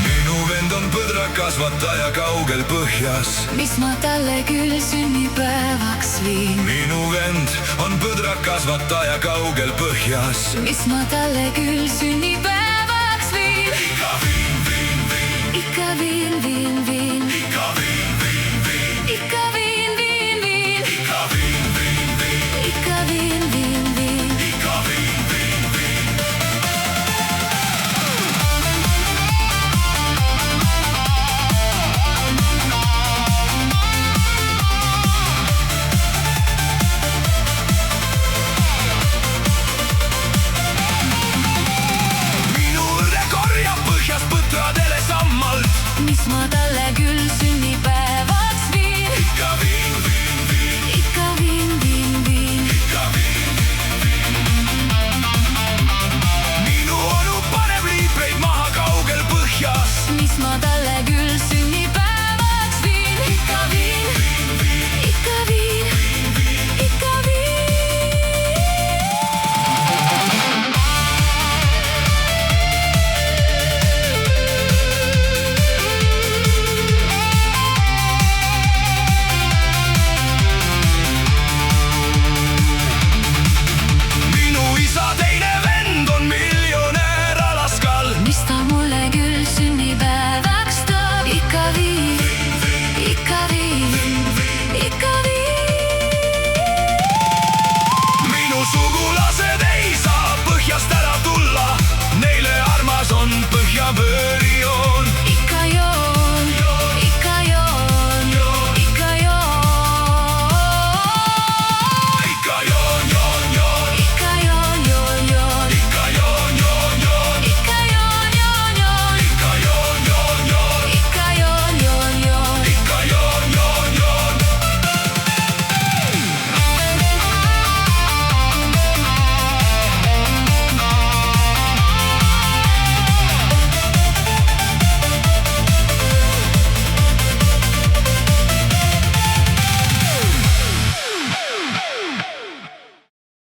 minu vend on põdrakasvataja kaugel põhjas. mis ma talle küll sünnipäevaks viin? minu vend on põdrakasvataja kaugel põhjas. mis ma talle küll sünnipäevaks viin? ikka viin, viin, viin. ikka viin, viin, viin. ikka viin, viin, viin. ikka viin, viin, viin. ikka viin, viin, viin. ikka viin, viin, viin. ikka viin, viin, viin. minu õde korjab põhjas põtradele sammalt. mis ma talle küll sünnipäevaks viin? ikka viin, viin, viin. ikka viin, viin, viin. ikka viin, viin, viin. minu onu paneb liitreid maha kaugel põhjas. mis ma talle küll sünnipäevaks viin? ikka viin, viin, viin. ikka viin, viin, viin. ikka viin. minu isa teine vend on miljonär Alaskal. mis ta mulle küll sünnipäevaks toob? ikka viin, ikka viin, ikka viin. minu sugulased ei saa põhjast ära tulla, neile armas on põhjavöö.